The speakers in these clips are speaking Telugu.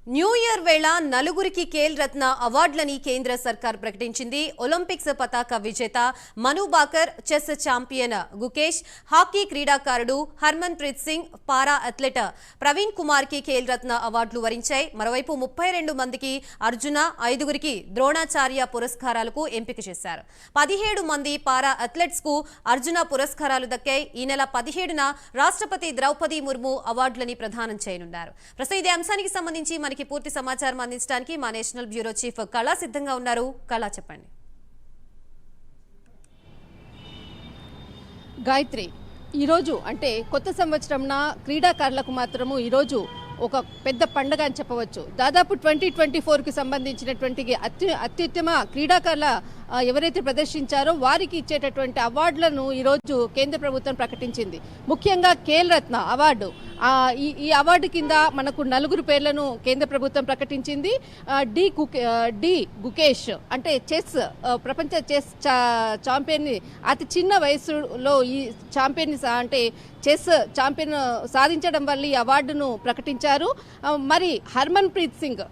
న్యూ ఇయర్ వేళ నలుగురికి ఖేల్ రత్న అవార్డులని కేంద్ర సర్కార్ ప్రకటించింది. ఒలింపిక్స్ పతాక విజేత Manu Bhaker, chess champion Gukesh, hockey క్రీడాకారుడు Harmanpreet Singh, para athlete Praveen Kumar కి ఖేల్ రత్న అవార్డులు వరించాయి. మరోవైపు 32 మందికి అర్జున, 5గురికి ద్రోణాచార్య పురస్కారాలకు ఎంపిక చేశారు. 17 మంది పారా అథ్లెట్స్ కు అర్జున పురస్కారాలు దక్కాయి. ఈ నెల 17న రాష్ట్రపతి ద్రౌపది ముర్ము అవార్డులని ప్రదానం చేయనున్నారు. ప్రస్తుతం ఇదే అంశానికి సంబంధించి మనకి పూర్తి సమాచారం అందించడానికి మా నేషనల్ బ్యూరో చీఫ్ కళా సిద్ధంగా ఉన్నారు. కళా, చెప్పండి. గాయత్రి, ఈరోజు అంటే కొత్త సంవత్సరంన క్రీడాకారులకు మాత్రము ఈరోజు ఒక పెద్ద పండుగ అని చెప్పవచ్చు. దాదాపు 2024కి సంబంధించినటువంటి అత్యుత్తమ క్రీడాకారుల ఎవరైతే ప్రదర్శించారో వారికి ఇచ్చేటటువంటి అవార్డులను ఈరోజు కేంద్ర ప్రభుత్వం ప్రకటించింది. ముఖ్యంగా ఖేల్ రత్న అవార్డు, ఈ అవార్డు కింద మనకు 4 పేర్లను కేంద్ర ప్రభుత్వం ప్రకటించింది. డి గుకేష్ అంటే చెస్, ప్రపంచ చెస్ ఛాంపియన్, అతి చిన్న వయసులో ఈ ఛాంపియన్ అంటే చెస్ ఛాంపియన్ సాధించడం వల్ల ఈ అవార్డును ప్రకటించారు. మరి హర్మన్ ప్రీత్ సింగ్,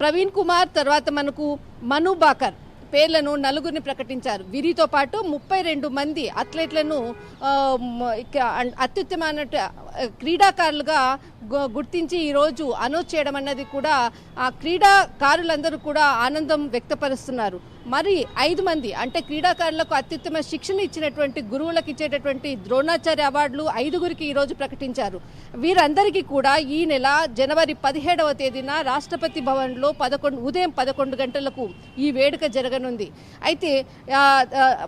ప్రవీణ్ కుమార్, తర్వాత మనకు మను బాకర్ పేర్లను 4గురిని ప్రకటించారు. వీరితో పాటు 32 మంది అథ్లెట్లను అత్యుత్తమ క్రీడాకారులుగా గుర్తించి ఈరోజు అనౌన్స్ చేయడం అన్నది కూడా ఆ క్రీడాకారులందరూ కూడా ఆనందం వ్యక్తపరుస్తున్నారు. మరి 5 మంది అంటే క్రీడాకారులకు అత్యుత్తమ శిక్షణ ఇచ్చినటువంటి గురువులకు ఇచ్చేటటువంటి ద్రోణాచార్య అవార్డులు 5గురికి ఈరోజు ప్రకటించారు. వీరందరికీ కూడా ఈ నెల జనవరి 17వ తేదీన రాష్ట్రపతి భవన్లో ఉదయం 11 గంటలకు ఈ వేడుక జరగనుంది. అయితే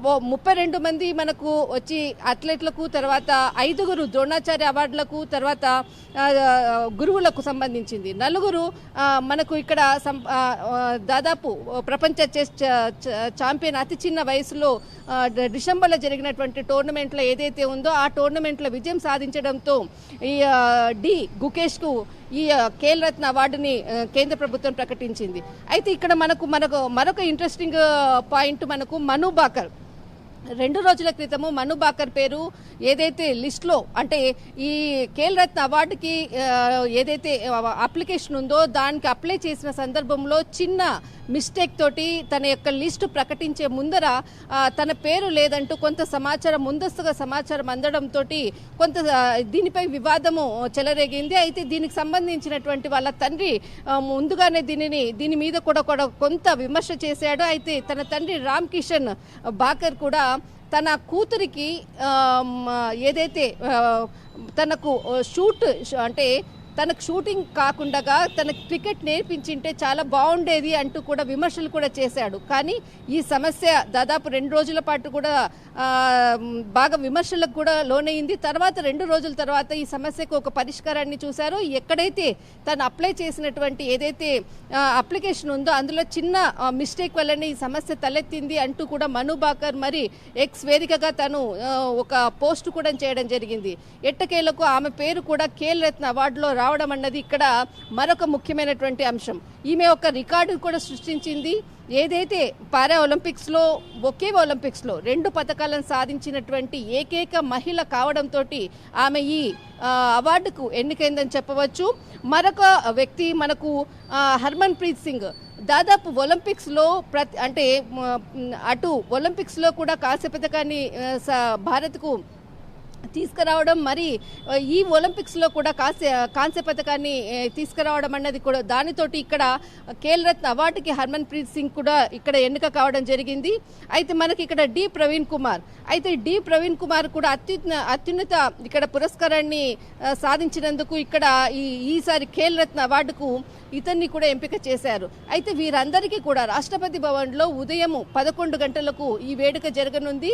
32 మంది మనకు వచ్చి అథ్లెట్లకు, తర్వాత 5గురు ద్రోణాచార్య అవార్డులకు, తర్వాత గురువులకు సంబంధించింది. 4 మనకు ఇక్కడ దాదాపు ప్రపంచ చెస్ ఛాంపియన్ అతి చిన్న వయసులో డిసెంబర్లో జరిగినటువంటి టోర్నమెంట్లో ఏదైతే ఉందో ఆ టోర్నమెంట్లో విజయం సాధించడంతో ఈ డి గుకేష్కు ఈ ఖేల్ రత్న అవార్డుని కేంద్ర ప్రభుత్వం ప్రకటించింది. అయితే ఇక్కడ మరొక ఇంట్రెస్టింగ్ పాయింట్ మనకు మను బాకర్. 2 రోజుల క్రితము మను బాకర్ పేరు ఏదైతే లిస్ట్లో అంటే ఈ ఖేల్ రత్న అవార్డుకి ఏదైతే అప్లికేషన్ ఉందో దానికి అప్లై చేసిన సందర్భంలో చిన్న మిస్టేక్ తోటి తన యొక్క లిస్టు ప్రకటించే ముందర తన పేరు లేదంటూ కొంత సమాచారం, ముందస్తుగా సమాచారం అందడంతో కొంత దీనిపై వివాదము చెలరేగింది. అయితే దీనికి సంబంధించినటువంటి వాళ్ళ తండ్రి ముందుగానే దీని మీద కూడా కొంత విమర్శ చేశాడు. అయితే తన తండ్రి రామ్ కిషన్ బాకర్ కూడా తన కూతురికి ఏదైతే తనకు తనకు షూటింగ్ కాకుండా తనకు క్రికెట్ నేర్పించింటే చాలా బాగుండేది అంటూ కూడా విమర్శలు కూడా చేశాడు. కానీ ఈ సమస్య దాదాపు 2 రోజుల పాటు కూడా బాగా విమర్శలకు కూడా లోనైంది. తర్వాత 2 రోజుల తర్వాత ఈ సమస్యకు ఒక పరిష్కారాన్ని చూశారు. ఎక్కడైతే తను అప్లై చేసినటువంటి ఏదైతే అప్లికేషన్ ఉందో అందులో చిన్న మిస్టేక్ వల్లనే ఈ సమస్య తలెత్తింది అంటూ కూడా మను బాకర్ మరి ఎక్స్ వేదికగా తను ఒక పోస్ట్ కూడా చేయడం జరిగింది. ఎట్టకేలకు ఆమె పేరు కూడా ఖేల్ రత్న అవార్డులో రావడం అన్నది ఇక్కడ మరొక ముఖ్యమైనటువంటి అంశం. ఈమె ఒక రికార్డు కూడా సృష్టించింది. ఏదైతే పారా ఒలింపిక్స్లో ఒకే ఒలింపిక్స్లో 2 పథకాలను సాధించినటువంటి ఏకైక మహిళ కావడంతో ఆమె ఈ అవార్డుకు ఎన్నికైందని చెప్పవచ్చు. మరొక వ్యక్తి మనకు హర్మన్ ప్రీత్ సింగ్. దాదాపు ఒలింపిక్స్లో అంటే అటు ఒలింపిక్స్లో కూడా కాంస్య పథకాన్ని భారత్కు తీసుకురావడం, మరి ఈ ఒలింపిక్స్లో కూడా కాంస్య పథకాన్ని తీసుకురావడం అన్నది కూడా దానితోటి ఇక్కడ ఖేల్ రత్న అవార్డుకి హర్మన్ ప్రీత్ సింగ్ కూడా ఇక్కడ ఎన్నిక కావడం జరిగింది. అయితే మనకి ఇక్కడ డి ప్రవీణ్ కుమార్ కూడా అత్యున్నత ఇక్కడ పురస్కారాన్ని సాధించినందుకు ఇక్కడ ఈసారి ఖేల్ రత్న అవార్డుకు ఇతన్ని కూడా ఎంపిక చేశారు. అయితే వీరందరికీ కూడా రాష్ట్రపతి భవన్లో ఉదయం 11 గంటలకు ఈ వేడుక జరగనుంది.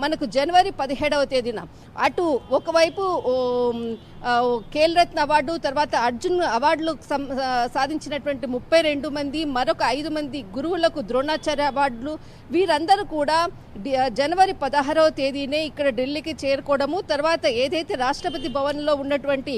మనకు జనవరి 17వ తేదీన అటు ఒకవైపు ఖేల్ రత్న అవార్డు, తర్వాత అర్జున్ అవార్డులు సాధించినటువంటి 32 మంది, మరొక 5 మంది గురువులకు ద్రోణాచార్య అవార్డులు. వీరందరూ కూడా జనవరి 16వ తేదీనే ఇక్కడ ఢిల్లీకి చేరుకోవడము, తర్వాత ఏదైతే రాష్ట్రపతి భవన్లో ఉన్నటువంటి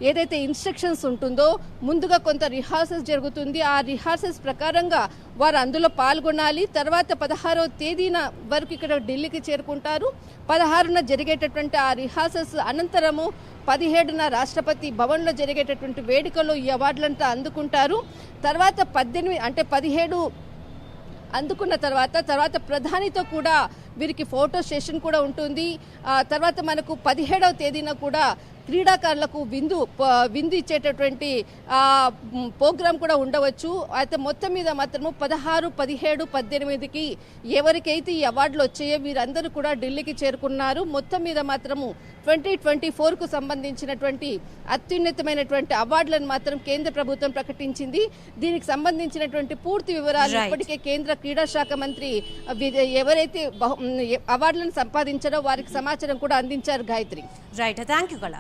ఏదైతే ఇన్స్ట్రక్షన్స్ ఉంటుందో ముందుగా కొంత రిహార్సల్స్ జరుగుతుంది. ఆ రిహార్సల్స్ ప్రకారంగా వారు అందులో పాల్గొనాలి. తర్వాత 16వ తేదీన వరకు ఇక్కడ ఢిల్లీకి చేరుకుంటారు. 16న జరిగేటటువంటి జరిగేటటువంటి ఆ రిహార్సల్స్ అనంతరము 17న రాష్ట్రపతి భవన్లో జరిగేటటువంటి వేడుకలో ఈ అవార్డులంతా అందుకుంటారు. తర్వాత 17 అందుకున్న తర్వాత ప్రధానితో కూడా వీరికి ఫోటో సెషన్ కూడా ఉంటుంది. తర్వాత మనకు 17వ తేదీన కూడా క్రీడాకారులకు విందు ఇచ్చేటటువంటి ప్రోగ్రాం కూడా ఉండవచ్చు. అయితే మొత్తం మీద మాత్రము 16, 17, 18కి ఎవరికైతే ఈ అవార్డులు వచ్చాయో వీరందరూ కూడా ఢిల్లీకి చేరుకున్నారు. మొత్తం మీద మాత్రము 2024కు సంబంధించినటువంటి అత్యున్నతమైనటువంటి అవార్డులను మాత్రం కేంద్ర ప్రభుత్వం ప్రకటించింది. దీనికి సంబంధించినటువంటి పూర్తి వివరాలు ఇప్పటికే కేంద్ర క్రీడా శాఖ మంత్రి ఎవరైతే అవార్డులను సంపాదించారో వారికి సమాచారం కూడా అందించారు. గాయత్రి. రైట్, థ్యాంక్ యూ కళ.